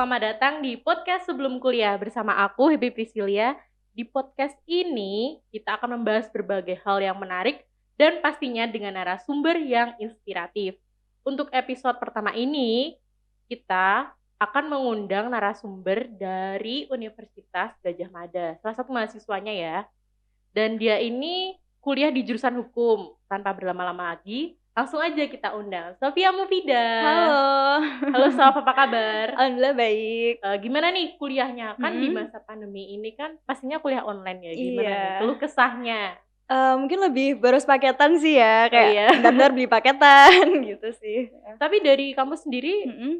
selamat datang di podcast sebelum kuliah bersama aku, Happy Priscilia. Di podcast ini, kita akan membahas berbagai hal yang menarik dan pastinya dengan narasumber yang inspiratif. Untuk episode pertama ini, kita akan mengundang narasumber dari Universitas Gadjah Mada, salah satu mahasiswanya ya. Dan dia ini kuliah di jurusan hukum. Tanpa berlama-lama lagi, langsung aja kita undang Sofia Mufida. Halo Sof, apa kabar? Alhamdulillah baik. Gimana nih kuliahnya? Kan di masa pandemi ini kan pastinya kuliah online ya. Gimana nih keluh kesahnya? Mungkin lebih boros paketan sih ya, kayak iya. benar-benar beli paketan gitu sih. Tapi dari kamu sendiri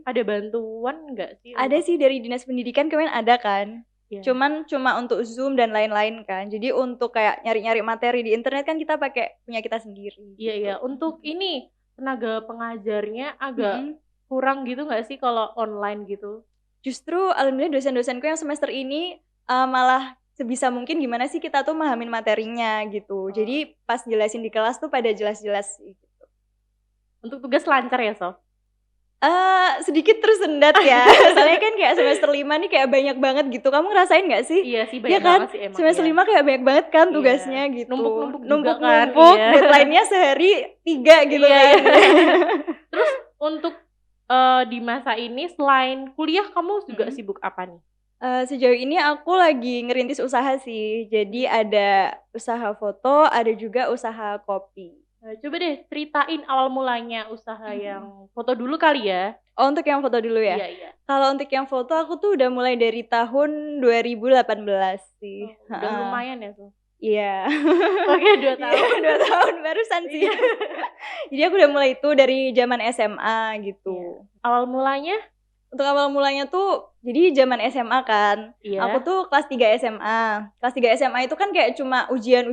ada bantuan nggak sih? Ada sih dari Dinas Pendidikan kemarin ada kan. Iya. Cuman cuma untuk Zoom dan lain-lain kan. Jadi untuk kayak nyari-nyari materi di internet kan kita pakai punya kita sendiri. Iya iya. Untuk ini tenaga pengajarnya agak kurang gitu nggak sih kalau online gitu? Justru alhamdulillah dosen-dosenku yang semester ini malah sebisa mungkin gimana sih kita tuh mahamin materinya gitu. Jadi pas jelasin di kelas tuh pada jelas-jelas gitu. Untuk tugas lancar ya, Sof? Sedikit tersendat ya. Soalnya kan kayak semester 5 nih kayak banyak banget gitu. Kamu ngerasain gak sih? Iya sih, banyak kan? banget sih emang. Semester 5 kayak banyak banget kan tugasnya gitu. Numpuk-numpuk kan. Deadline-nya sehari 3 gitu kan. Terus untuk di masa ini selain kuliah kamu juga sibuk apa nih? Sejauh ini aku lagi ngerintis usaha sih. Jadi ada usaha foto, ada juga usaha kopi. Coba deh ceritain awal mulanya usaha yang foto dulu kali ya. Oh, untuk yang foto dulu ya? Iya. Kalau untuk yang foto aku tuh udah mulai dari tahun 2018 sih. Udah lumayan ya tuh. Iya. Oke, 2 tahun. 2 tahun barusan sih. Jadi aku udah mulai itu dari zaman SMA gitu. Awal mulanya? Untuk awal mulanya tuh jadi zaman SMA kan. Iya. Aku tuh kelas 3 SMA. Kelas 3 SMA itu kan kayak cuma ujian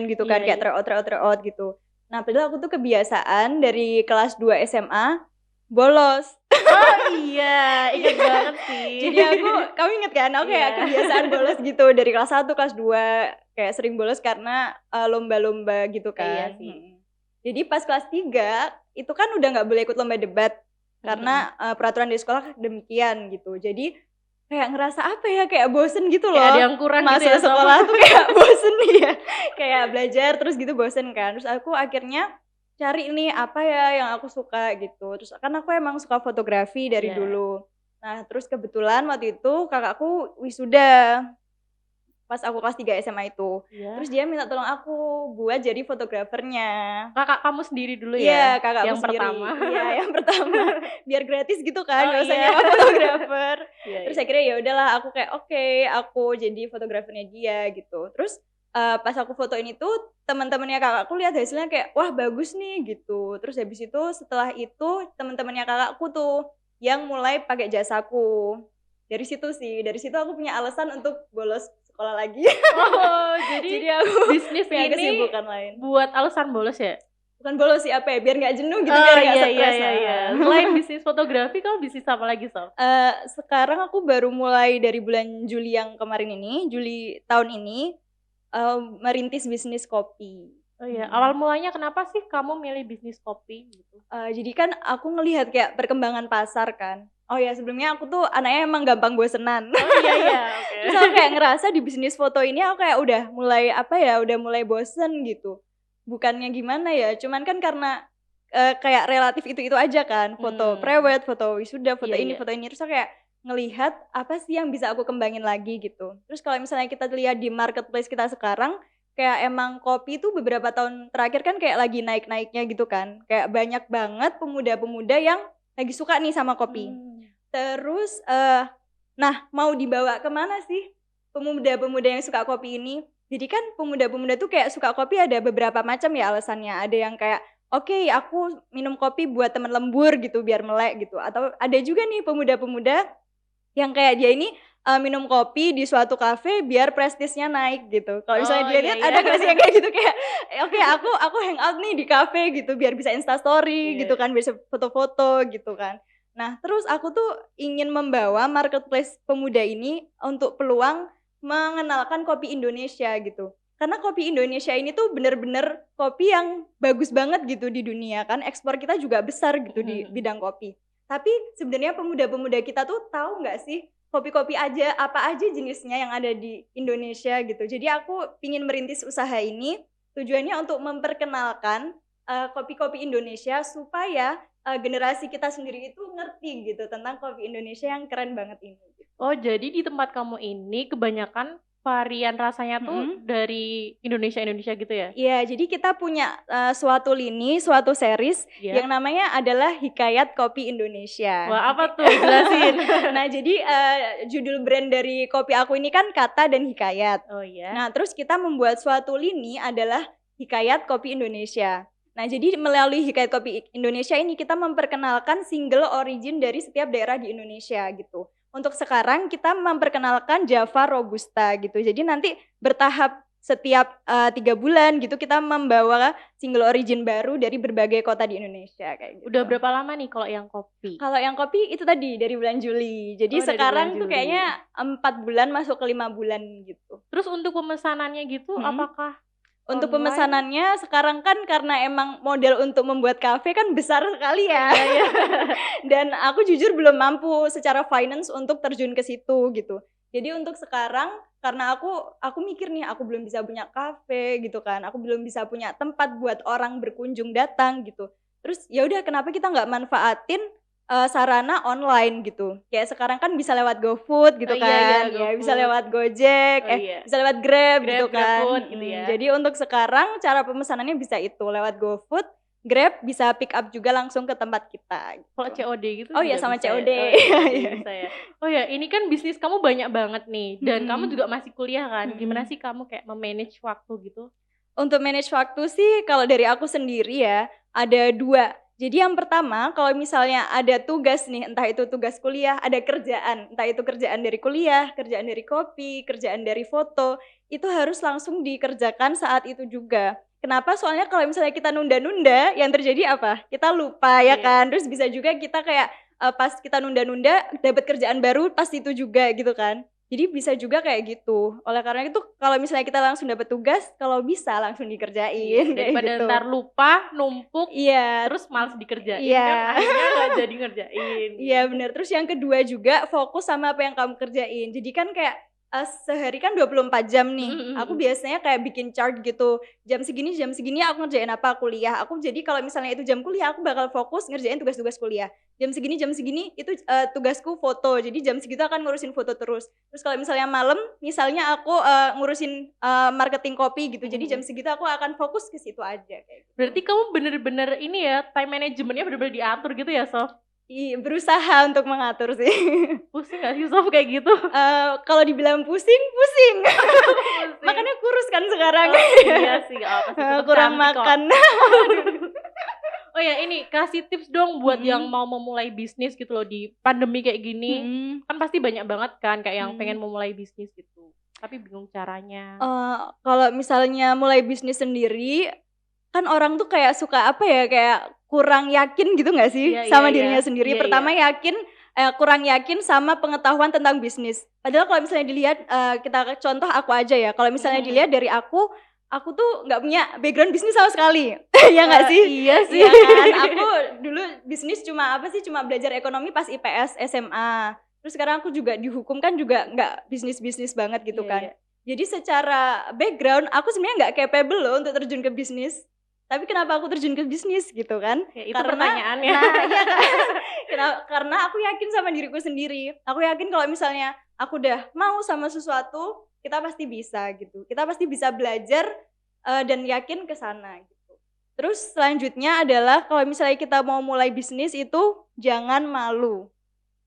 gitu kan, kayak tryout gitu. Nah, padahal aku tuh kebiasaan dari kelas 2 SMA bolos. Oh iya, ingat banget sih. Jadi kamu inget kan? Aku kayak kebiasaan bolos gitu dari kelas 1, kelas 2 kayak sering bolos karena lomba-lomba gitu kan. Iya sih. Jadi pas kelas 3 itu kan udah nggak boleh ikut lomba debat karena peraturan di sekolah demikian gitu. Jadi kayak ngerasa apa ya, kayak bosen gitu loh. Kayak ada yang kurang Masa gitu ya, sekolah tuh kayak bosen nih ya. Kayak belajar terus gitu bosen kan. Terus aku akhirnya cari nih apa ya yang aku suka gitu. Terus kan aku emang suka fotografi dari dulu. Nah terus kebetulan waktu itu kakakku wisuda pas aku kelas 3 SMA itu. Terus dia minta tolong aku buat jadi fotografernya. Kakak kamu sendiri dulu ya? Iya, kakakku yang sendiri. Pertama. Iya, yang pertama. Biar gratis gitu kan, nggak usah nyewa fotografer. Terus akhirnya ya udahlah, aku kayak oke, aku jadi fotografernya dia gitu. Terus pas aku fotoin itu, teman-temannya kakakku lihat hasilnya kayak wah bagus nih gitu. Terus habis itu setelah itu teman-temannya kakakku tuh yang mulai pakai jasaku. Dari situ aku punya alasan untuk bolos sekolah lagi. Oh, jadi aku bisnis punya kesibukan lain. Buat alasan bolos ya? Bukan bolos sih, apa ya, biar nggak jenuh gitu, biar nggak stres. Iya. Selain bisnis fotografi, kamu bisnis apa lagi, Sof? Sekarang aku baru mulai dari bulan Juli yang kemarin ini, Juli tahun ini, merintis bisnis kopi. Oh iya, awal mulanya kenapa sih kamu milih bisnis kopi gitu? Jadi kan aku ngelihat kayak perkembangan pasar kan. Oh ya, sebelumnya aku tuh anaknya emang gampang bosenan. Oh iya, oke. Terus aku kayak ngerasa di bisnis foto ini aku kayak udah mulai bosen gitu. Bukannya gimana ya, cuman kan karena kayak relatif itu aja kan. Foto prewed, foto wisuda, foto ini. Terus aku kayak ngelihat apa sih yang bisa aku kembangin lagi gitu. Terus kalau misalnya kita lihat di marketplace kita sekarang, kayak emang kopi tuh beberapa tahun terakhir kan kayak lagi naik-naiknya gitu kan. Kayak banyak banget pemuda-pemuda yang lagi suka nih sama kopi. Terus nah mau dibawa kemana sih pemuda-pemuda yang suka kopi ini? Jadi kan pemuda-pemuda tuh kayak suka kopi ada beberapa macam ya alasannya. Ada yang kayak oke, aku minum kopi buat teman lembur gitu biar melek gitu. Atau ada juga nih pemuda-pemuda yang kayak dia ini minum kopi di suatu kafe biar prestisnya naik gitu. Kalau misalnya dia lihat ada nggak sih yang kayak gitu, kayak oke, aku hangout nih di kafe gitu biar bisa instastory gitu kan, bisa foto-foto gitu kan. Nah terus aku tuh ingin membawa marketplace pemuda ini untuk peluang mengenalkan kopi Indonesia gitu. Karena kopi Indonesia ini tuh bener-bener kopi yang bagus banget gitu di dunia kan, ekspor kita juga besar gitu di bidang kopi. Tapi sebenarnya pemuda-pemuda kita tuh tahu nggak sih kopi-kopi aja apa aja jenisnya yang ada di Indonesia gitu. Jadi aku pingin merintis usaha ini tujuannya untuk memperkenalkan kopi-kopi Indonesia supaya generasi kita sendiri itu ngerti gitu tentang kopi Indonesia yang keren banget ini. Oh, jadi di tempat kamu ini kebanyakan varian rasanya tuh dari Indonesia gitu ya? Iya, jadi kita punya suatu lini, suatu series yang namanya adalah Hikayat Kopi Indonesia. Wah, apa tuh? Jelasin. Nah, jadi judul brand dari kopi aku ini kan Kata dan Hikayat. Oh iya. Nah, terus kita membuat suatu lini adalah Hikayat Kopi Indonesia. Nah, jadi melalui Hikayat Kopi Indonesia ini kita memperkenalkan single origin dari setiap daerah di Indonesia gitu. Untuk sekarang kita memperkenalkan Java Robusta gitu. Jadi nanti bertahap setiap 3 bulan gitu kita membawa single origin baru dari berbagai kota di Indonesia kayak gitu. Udah berapa lama nih kalau yang kopi? Kalau yang kopi itu tadi dari bulan Juli. Jadi sekarang tuh kayaknya 4 bulan masuk ke 5 bulan gitu. Terus untuk pemesanannya gitu apakah untuk pemesanannya sekarang kan karena emang modal untuk membuat kafe kan besar sekali ya. Iya. Dan aku jujur belum mampu secara finance untuk terjun ke situ gitu. Jadi untuk sekarang karena aku mikir nih aku belum bisa punya kafe gitu kan. Aku belum bisa punya tempat buat orang berkunjung datang gitu. Terus ya udah kenapa kita nggak manfaatin sarana online gitu. Kayak sekarang kan bisa lewat GoFood gitu kan. Iya, bisa lewat Gojek, bisa lewat Grab gitu kan. GrabFood gitu ya. Jadi untuk sekarang cara pemesanannya bisa itu lewat GoFood, Grab bisa pick up juga langsung ke tempat kita. Gitu. Kalau COD gitu? Oh iya sama COD. Bisa ya. Oh ya, ini kan bisnis kamu banyak banget nih dan kamu juga masih kuliah kan. Gimana sih kamu kayak memanage waktu gitu? Untuk manage waktu sih kalau dari aku sendiri ya ada 2. Jadi yang pertama kalau misalnya ada tugas nih, entah itu tugas kuliah, ada kerjaan, entah itu kerjaan dari kuliah, kerjaan dari kopi, kerjaan dari foto, itu harus langsung dikerjakan saat itu juga. Kenapa? Soalnya kalau misalnya kita nunda-nunda, yang terjadi apa? Kita lupa ya kan. Terus bisa juga kita kayak pas kita nunda-nunda dapat kerjaan baru pas itu juga gitu kan. Jadi bisa juga kayak gitu. Oleh karena itu kalau misalnya kita langsung dapat tugas, kalau bisa langsung dikerjain. Daripada gitu. ntar lupa, numpuk, terus malas dikerjain kan akhirnya nggak jadi ngerjain. Iya benar. Terus yang kedua juga fokus sama apa yang kamu kerjain. Jadi kan kayak sehari kan 24 jam nih. Aku biasanya kayak bikin chart gitu. Jam segini aku ngerjain apa kuliah. Aku jadi kalau misalnya itu jam kuliah aku bakal fokus ngerjain tugas-tugas kuliah. Jam segini itu tugasku foto. Jadi jam segitu akan ngurusin foto terus. Terus kalau misalnya malam, misalnya aku ngurusin marketing kopi gitu. Jadi jam segitu aku akan fokus ke situ aja kayak gitu. Berarti kamu bener-bener ini ya, time managementnya bener-bener diatur gitu ya, Sof? Berusaha untuk mengatur sih. Pusing gak sih Sof kayak gitu? Kalau dibilang pusing. Makanya kurus kan sekarang. Iya sih, kurang makan. Oh ya, ini kasih tips dong buat yang mau memulai bisnis gitu loh di pandemi kayak gini. Kan pasti banyak banget kan kayak yang pengen memulai bisnis gitu, tapi bingung caranya. Kalau misalnya mulai bisnis sendiri, kan orang tuh kayak suka apa ya, kayak kurang yakin gitu gak sih sama dirinya sendiri. Pertama kurang yakin sama pengetahuan tentang bisnis. Padahal kalau misalnya dilihat, kita contoh aku aja ya, kalau misalnya dilihat dari aku tuh nggak punya background bisnis sama sekali. Ya nggak sih? Iya sih. Iya kan? Aku dulu bisnis cuma belajar ekonomi pas IPS SMA. Terus sekarang aku juga dihukum kan juga nggak bisnis banget gitu kan. Jadi secara background aku sebenarnya nggak capable loh untuk terjun ke bisnis. Tapi kenapa aku terjun ke bisnis gitu kan? Ya, itu pertanyaannya. Iya kan? Karena aku yakin sama diriku sendiri. Aku yakin kalau misalnya aku udah mau sama sesuatu, kita pasti bisa gitu. Kita pasti bisa belajar dan yakin ke sana gitu. Terus selanjutnya adalah kalau misalnya kita mau mulai bisnis itu jangan malu.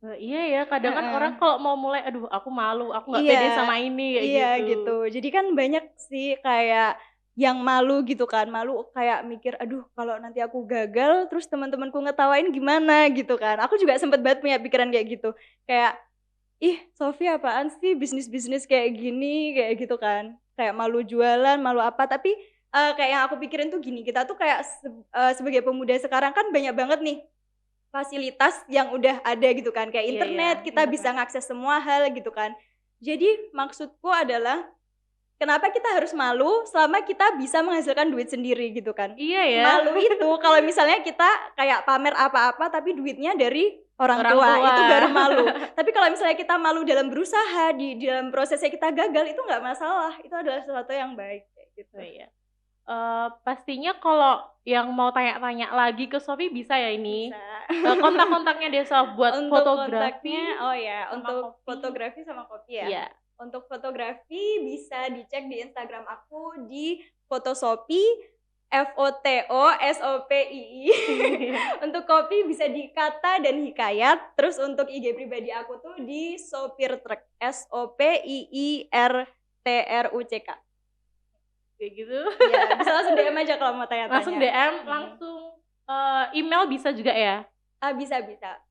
Iya ya, kadang kan orang kalau mau mulai, aduh aku malu, aku nggak pede sama ini kayak gitu. Jadi kan banyak sih kayak yang malu gitu kan, malu kayak mikir aduh kalau nanti aku gagal terus teman-temanku ngetawain gimana gitu kan. Aku juga sempat banget punya pikiran kayak gitu, kayak ih Sofi apaan sih bisnis kayak gini kayak gitu kan, kayak malu jualan, malu apa. Tapi kayak yang aku pikirin tuh gini, kita tuh kayak sebagai pemuda sekarang kan banyak banget nih fasilitas yang udah ada gitu kan, kayak internet, kita bisa ngakses semua hal gitu kan. Jadi maksudku adalah kenapa kita harus malu selama kita bisa menghasilkan duit sendiri gitu kan. Iya ya. Malu itu kalau misalnya kita kayak pamer apa-apa tapi duitnya dari orang Orang tua, tua. itu baru malu. Tapi kalau misalnya kita malu dalam berusaha, di dalam prosesnya kita gagal, itu nggak masalah. Itu adalah sesuatu yang baik kayak gitu. Oh, iya. Pastinya kalau yang mau tanya-tanya lagi ke Sofi bisa ya ini. Bisa. Kontak-kontaknya dia Sof buat Untuk fotografi. kontaknya, oh ya, sama untuk kopi. fotografi sama kopi ya. Iya. Untuk fotografi bisa dicek di Instagram aku di Fotosopi, FOTOSOPII. Untuk kopi bisa di Kata dan Hikayat. Terus untuk IG pribadi aku tuh di Sopir Truk, SOPIIRTRUCK. Kayak gitu. Ya, bisa langsung DM aja kalau mau tanya-tanya. Langsung DM, langsung email bisa juga ya? Bisa.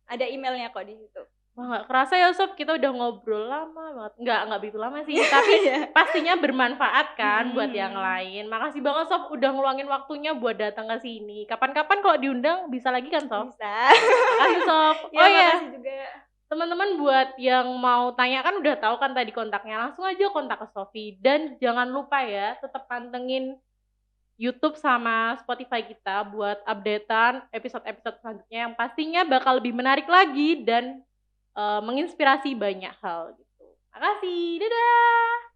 Ada emailnya kok di situ. Wah, nggak kerasa ya Sob, kita udah ngobrol lama banget. Nggak begitu lama sih, tapi pastinya bermanfaat kan buat yang lain. Makasih banget Sob udah ngeluangin waktunya buat datang ke sini. Kapan-kapan kalau diundang bisa lagi kan Sob? Bisa. Makasih Sob. Ya, makasih juga. Teman-teman buat yang mau tanya kan udah tahu kan tadi kontaknya. Langsung aja kontak ke Sofi. Dan jangan lupa ya, tetap pantengin YouTube sama Spotify kita buat updatean episode-episode selanjutnya yang pastinya bakal lebih menarik lagi dan menginspirasi banyak hal gitu. Makasih, dadah!